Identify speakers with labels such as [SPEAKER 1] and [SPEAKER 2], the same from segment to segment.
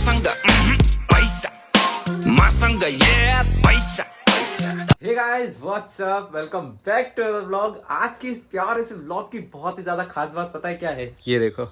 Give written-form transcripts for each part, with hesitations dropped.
[SPEAKER 1] मासंग पैसा मासंग ये पैसा।
[SPEAKER 2] Hey guys what's up, welcome back to the vlog. आज की इस प्यारे से व्लॉग की बहुत ही ज्यादा खास बात पता है क्या है? ये देखो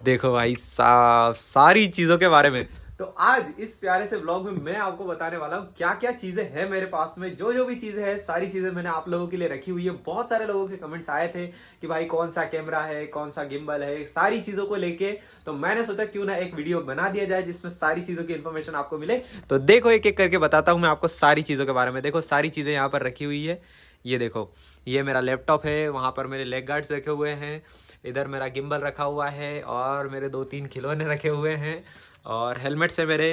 [SPEAKER 2] देखो भाई साहब, सारी चीजों के बारे में। तो आज इस प्यारे से व्लॉग में मैं आपको बताने वाला हूँ क्या क्या चीजें हैं मेरे पास में। जो जो भी चीजें हैं सारी चीजें मैंने आप लोगों के लिए रखी हुई है। बहुत सारे लोगों के कमेंट्स आए थे कि भाई कौन सा कैमरा है, कौन सा गिम्बल है, सारी चीजों को लेके। तो मैंने सोचा क्यों ना एक वीडियो बना दिया जाए जिसमें सारी चीजों की इन्फॉर्मेशन आपको मिले। तो देखो एक एक करके बताता हूँ मैं आपको सारी चीजों के बारे में। देखो सारी चीजें यहाँ पर रखी हुई है। ये देखो, ये मेरा लैपटॉप है, वहाँ पर मेरे लेग गार्ड्स रखे हुए हैं, इधर मेरा गिम्बल रखा हुआ है और मेरे 2-3 खिलौने रखे हुए हैं और हेलमेट से मेरे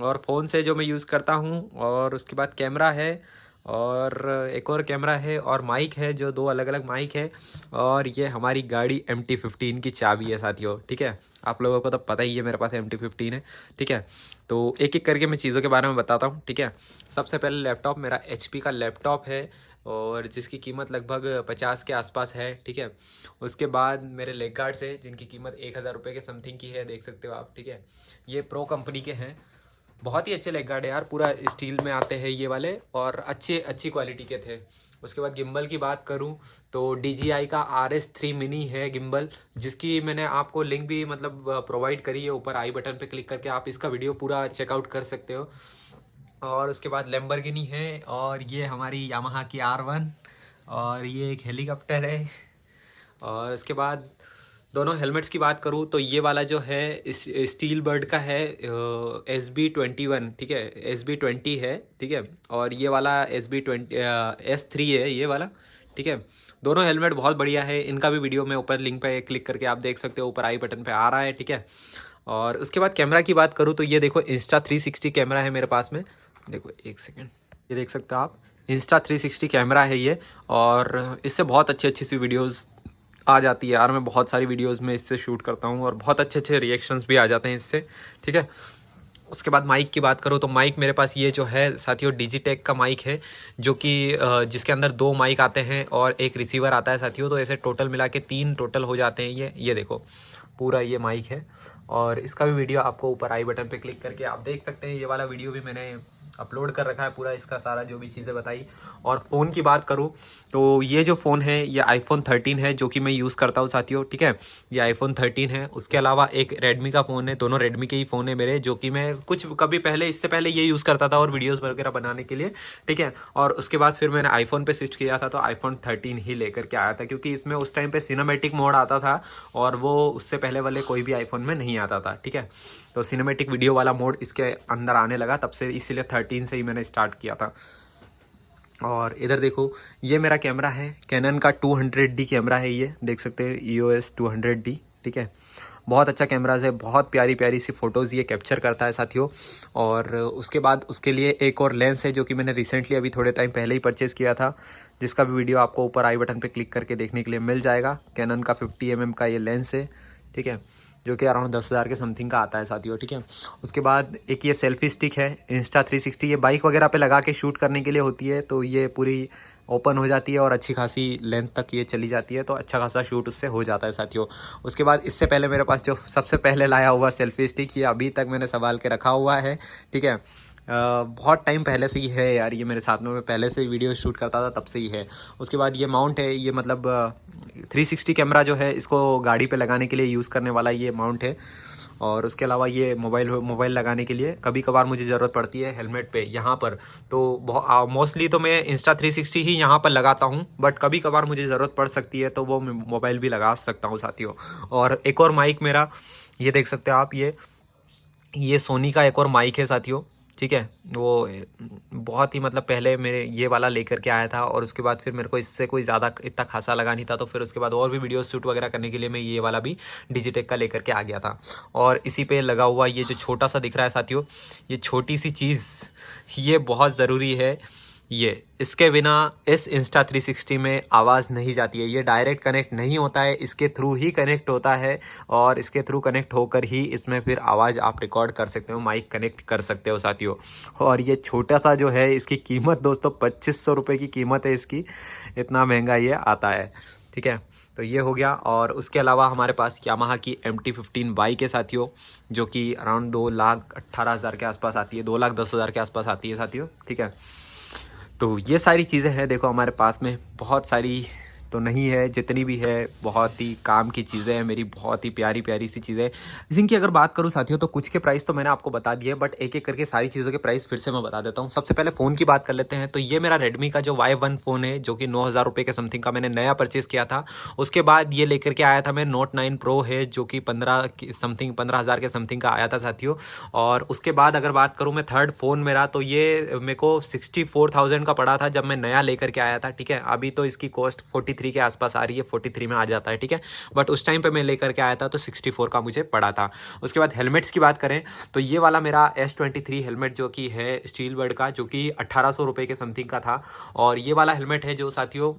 [SPEAKER 2] और फ़ोन से जो मैं यूज़ करता हूँ। और उसके बाद कैमरा है और एक और कैमरा है और माइक है, जो 2 अलग अलग माइक है। और ये हमारी गाड़ी MT-15 की चाबी है साथियों। ठीक है, आप लोगों को तो पता ही है मेरे पास MT-15 है। ठीक है, तो एक एक करके मैं चीज़ों के बारे में बताता हूँ। ठीक है, सबसे पहले लैपटॉप मेरा HP का लैपटॉप है और जिसकी कीमत लगभग 50 के आसपास है। ठीक है, उसके बाद मेरे लेग गार्ड्स है जिनकी कीमत 1000 रुपये के समथिंग की है, देख सकते हो आप। ठीक है, ये प्रो कंपनी के हैं, बहुत ही अच्छे लेग गार्ड है यार, पूरा स्टील में आते हैं ये वाले और अच्छी क्वालिटी के थे। उसके बाद गिम्बल की बात करूं तो DJI का RS3 मिनी है गिम्बल, जिसकी मैंने आपको लिंक भी मतलब प्रोवाइड करी है। ऊपर आई बटन पे क्लिक करके आप इसका वीडियो पूरा चेकआउट कर सकते हो। और उसके बाद लैम्बोर्गिनी है और ये हमारी यामाहा की R1 और ये एक हेलीकॉप्टर है। और उसके बाद दोनों हेलमेट्स की बात करूँ तो ये वाला जो है इस स्टील बर्ड का है, SB21। ठीक है, SB20 है। ठीक है, और ये वाला S3 है ये वाला। ठीक है, दोनों हेलमेट बहुत बढ़िया है, इनका भी वीडियो मैं ऊपर लिंक पे क्लिक करके आप देख सकते हो, ऊपर आई बटन पे आ रहा है। ठीक है, और उसके बाद कैमरा की बात करूँ तो ये देखो Insta360 कैमरा है मेरे पास में। देखो एक सेकेंड, ये देख सकते हो आप, Insta360 कैमरा है ये। और इससे बहुत अच्छी सी वीडियोस आ जाती है यार। मैं बहुत सारी वीडियोस में इससे शूट करता हूँ और बहुत अच्छे रिएक्शंस भी आ जाते हैं इससे। ठीक है, उसके बाद माइक की बात करो तो माइक मेरे पास ये जो है साथियों डिजिटेक का माइक है, जो कि जिसके अंदर 2 माइक आते हैं और एक रिसीवर आता है साथियों। तो ऐसे टोटल मिला के 3 टोटल हो जाते हैं। ये देखो पूरा ये माइक है और इसका भी वीडियो आपको ऊपर आई बटन पे क्लिक करके आप देख सकते हैं। ये वाला वीडियो भी मैंने अपलोड कर रखा है पूरा, इसका सारा जो भी चीज़ें बताई। और फ़ोन की बात करूँ तो ये जो फ़ोन है ये iPhone 13 है, जो कि मैं यूज़ करता हूँ साथियों। ठीक है, ये iPhone 13 है। उसके अलावा एक रेडमी का फ़ोन है, दोनों रेडमी के ही फ़ोन है मेरे, जो कि मैं कभी पहले इससे पहले ये यूज़ करता था और वीडियोज़ वगैरह बनाने के लिए। ठीक है, और उसके बाद फिर मैंने आईफोन पे स्विच किया था, तो iPhone 13 ही लेकर के आया था, क्योंकि इसमें उस टाइम पे सिनेमैटिक मोड आता था और वो उससे पहले वाले कोई भी आईफोन में नहीं आता था। ठीक है, तो सिनेमैटिक वीडियो वाला मोड इसके अंदर आने लगा तब से, इसीलिए 13 से ही मैंने स्टार्ट किया था। और इधर देखो ये मेरा कैमरा है, कैनन का 200D कैमरा है, ये देख सकते हैं EOS 200D। ठीक है, बहुत अच्छा कैमरा है, बहुत प्यारी सी फ़ोटोज़ ये कैप्चर करता है साथियों। और उसके बाद उसके लिए एक और लेंस है, जो कि मैंने रिसेंटली अभी थोड़े टाइम पहले ही परचेज़ किया था, जिसका भी वीडियो आपको ऊपर आई बटन पे क्लिक करके देखने के लिए मिल जाएगा। कैनन का 50mm का ये लेंस है। ठीक है, जो कि अराउंड 10,000 के समथिंग का आता है साथियों। ठीक है, उसके बाद एक ये सेल्फी स्टिक है Insta360, ये बाइक वगैरह पे लगा के शूट करने के लिए होती है। तो ये पूरी ओपन हो जाती है और अच्छी खासी लेंथ तक ये चली जाती है, तो अच्छा खासा शूट उससे हो जाता है साथियों। उसके बाद इससे पहले मेरे पास जो सबसे पहले लाया हुआ सेल्फी स्टिक, ये अभी तक मैंने संभाल के रखा हुआ है। ठीक है, बहुत टाइम पहले से ही है यार ये मेरे साथ में, मैं पहले से वीडियो शूट करता था तब से ही है। उसके बाद ये माउंट है, ये मतलब 360 कैमरा जो है इसको गाड़ी पे लगाने के लिए यूज़ करने वाला ये माउंट है। और उसके अलावा ये मोबाइल लगाने के लिए कभी कभार मुझे ज़रूरत पड़ती है हेलमेट पे यहाँ पर, तो मोस्टली तो मैं Insta360 ही यहाँ पर लगाता हूँ, बट कभी कभार मुझे ज़रूरत पड़ सकती है तो वो मैं मोबाइल भी लगा सकता हूँ साथियों। और एक और माइक मेरा, ये देख सकते हो आप, ये सोनी का एक और माइक है साथियों। ठीक है, वो बहुत ही मतलब पहले मेरे ये वाला लेकर के आया था और उसके बाद फिर मेरे को इससे कोई ज़्यादा इतना खासा लगा नहीं था, तो फिर उसके बाद और भी वीडियो शूट वगैरह करने के लिए मैं ये वाला भी डिजिटेक का लेकर के आ गया था। और इसी पे लगा हुआ ये जो छोटा सा दिख रहा है साथियों, ये छोटी सी चीज़ ये बहुत ज़रूरी है। ये इसके बिना इस Insta360 में आवाज़ नहीं जाती है, ये डायरेक्ट कनेक्ट नहीं होता है, इसके थ्रू ही कनेक्ट होता है और इसके थ्रू कनेक्ट होकर ही इसमें फिर आवाज़ आप रिकॉर्ड कर सकते हो, माइक कनेक्ट कर सकते हो साथियों। और ये छोटा सा जो है, इसकी कीमत दोस्तों 2500 रुपये की कीमत है इसकी, इतना महंगा ये आता है। ठीक है, तो ये हो गया। और उसके अलावा हमारे पास यामाहा की MT-15 बाइक है साथियों, जो कि अराउंड 2,18,000 के आसपास आती है, 2,10,000 के आसपास आती है साथियों। ठीक है, तो ये सारी चीज़ें हैं देखो हमारे पास में, बहुत सारी तो नहीं है, जितनी भी है बहुत ही काम की चीज़ें हैं मेरी, बहुत ही प्यारी प्यारी सी चीज़ें। इनकी अगर बात करूं साथियों तो कुछ के प्राइस तो मैंने आपको बता दिए, बट एक एक करके सारी चीज़ों के प्राइस फिर से मैं बता देता हूं। सबसे पहले फ़ोन की बात कर लेते हैं। तो ये मेरा रेडमी का जो Y1 फ़ोन है, जो कि 9,000 रुपये के समथिंग का मैंने नया परचेज़ किया था। उसके बाद ये लेकर के आया था मैं Note 9 Pro है, जो कि 15,000 के समथिंग का आया था साथियों। और उसके बाद अगर बात करूँ मैं थर्ड फ़ोन मेरा, तो ये मेरे को 64,000 का पड़ा था जब मैं नया लेकर के आया था। ठीक है, अभी तो इसकी कॉस्ट 43 के आसपास आ रही है, 43 में आ जाता है। ठीक है, बट उस टाइम पे मैं लेकर के आया था तो 64 का मुझे पड़ा था। उसके बाद हेलमेट्स की बात करें तो ये वाला मेरा S23 हेलमेट जो कि है स्टील बर्ड का, जो कि 1800 रुपये के समथिंग का था। और ये वाला हेलमेट है जो साथियों,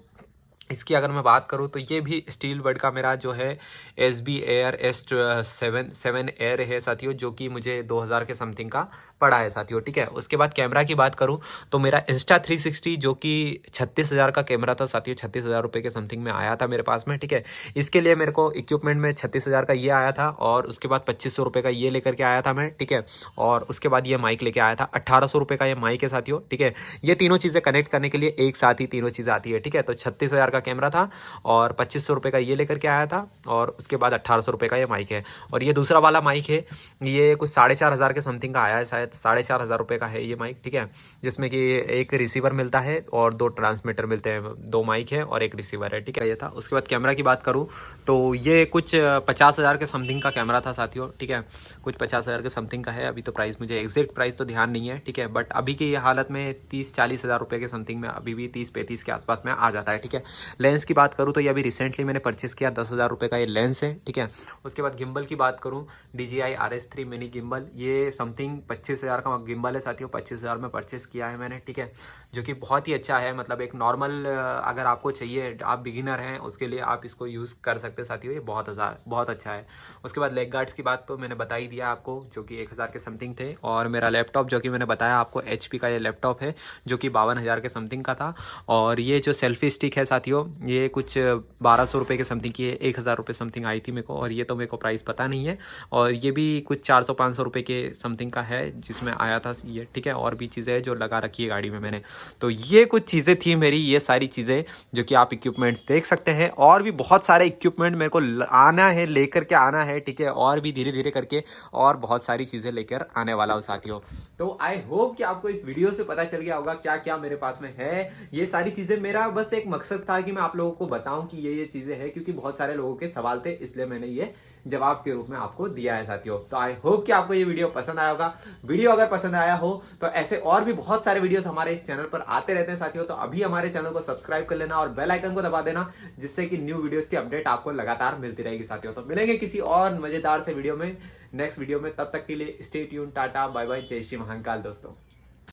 [SPEAKER 2] इसकी अगर मैं बात करूं तो ये भी स्टील बर्ड का मेरा जो है SB एयर S7 एयर है साथियों, जो कि मुझे 2000 के समथिंग का पड़ा है साथियों। ठीक है, उसके बाद कैमरा की बात करूं तो मेरा Insta360 जो कि 36,000 का कैमरा था साथियों, 36,000 रुपये के समथिंग में आया था मेरे पास में। ठीक है, इसके लिए मेरे को इक्विपमेंट में 36,000 का ये आया था, और उसके बाद 2500 रुपये का ये लेकर के आया था मैं। ठीक है, और उसके बाद ये माइक लेके आया था, 1800 रुपये का ये माइक है साथियों। ठीक है, ये तीनों चीज़ें कनेक्ट करने के लिए एक साथ ही तीनों चीज़ें आती है। ठीक है, तो 36,000 का कैमरा था, और 2500 रुपये का ये लेकर के आया था, और उसके बाद 1800 रुपये का ये माइक है। और ये दूसरा वाला माइक है, ये कुछ 4,500 के समथिंग का आया है, शायद 4,500 रुपये का है ये माइक। ठीक है, जिसमें कि एक रिसीवर मिलता है और 2 ट्रांसमीटर मिलते हैं, 2 माइक है और एक रिसीवर है। ठीक है, ये था। उसके बाद कैमरा की बात करूँ तो ये कुछ 50,000 के समथिंग का कैमरा था साथियों। ठीक है, कुछ 50,000 के समथिंग का है। अभी तो प्राइस मुझे एग्जैक्ट प्राइस तो ध्यान नहीं है। ठीक है, बट अभी की हालत में 30-40 हज़ार रुपये के समथिंग में अभी भी 30-35 के आसपास में आ जाता है। ठीक है, लेंस की बात करूँ तो ये अभी रिसेंटली मैंने परचेस किया, 10,000 रुपये का ये लेंस है। ठीक है, उसके बाद गिम्बल की बात करूँ, DJI RS3 मिनी गिम्बल, ये समथिंग 25,000 का गिम्बल है साथियों, 25,000 में परचेस किया है मैंने। ठीक है, जो कि बहुत ही अच्छा है, मतलब एक नॉर्मल अगर आपको चाहिए, आप बिगिनर हैं, उसके लिए आप इसको यूज़ कर सकते साथियों, ये बहुत अच्छा है। उसके बाद लेग गार्ड्स की बात तो मैंने बता ही दिया आपको, जो कि 1,000 के समथिंग थे। और मेरा लैपटॉप जो कि मैंने बताया आपको, HP का ये लैपटॉप है, जो कि 52,000 के समथिंग का था। और ये जो सेल्फी स्टिक है साथियों, ये कुछ 1,200 रुपये के समथिंग की है, 1,000 रुपये समथिंग आई थी मेरे को, और ये तो मेरे को प्राइस पता नहीं है। और ये भी कुछ 400-500 रुपये के समथिंग का है, जिसमें आया था ये। ठीक है, और भी चीज़ें हैं जो लगा रखी है गाड़ी में मैंने। तो ये कुछ चीज़ें थी मेरी, ये सारी चीज़ें जो कि आप इक्विपमेंट्स देख सकते हैं। और भी बहुत सारे इक्विपमेंट मेरे को आना है, लेकर के आना है। ठीक है, और भी धीरे धीरे करके और बहुत सारी चीज़ें लेकर आने वाला हूँ साथियों। तो आई होप कि आपको इस वीडियो से पता चल गया होगा क्या क्या मेरे पास में है। ये सारी चीज़ें, मेरा बस एक मकसद था कि मैं आप लोगों को बताऊं कि ये चीज़ें हैं, क्योंकि बहुत सारे लोगों के सवाल थे, इसलिए मैंने ये जवाब के रूप में आपको दिया है साथियों। तो आई होप कि आपको ये वीडियो पसंद आया होगा। वीडियो अगर पसंद आया हो तो ऐसे और भी बहुत सारे वीडियोस हमारे इस चैनल पर आते रहते हैं साथियों। तो अभी हमारे चैनल को सब्सक्राइब कर लेना और बेल आइकन को दबा देना, जिससे कि न्यू वीडियोस की अपडेट आपको लगातार मिलती रहेगी साथियों। तो मिलेंगे किसी और मजेदार से वीडियो में, नेक्स्ट वीडियो में। तब तक के लिए stay tune, tata, bye bye, जय श्री महाकाल दोस्तों।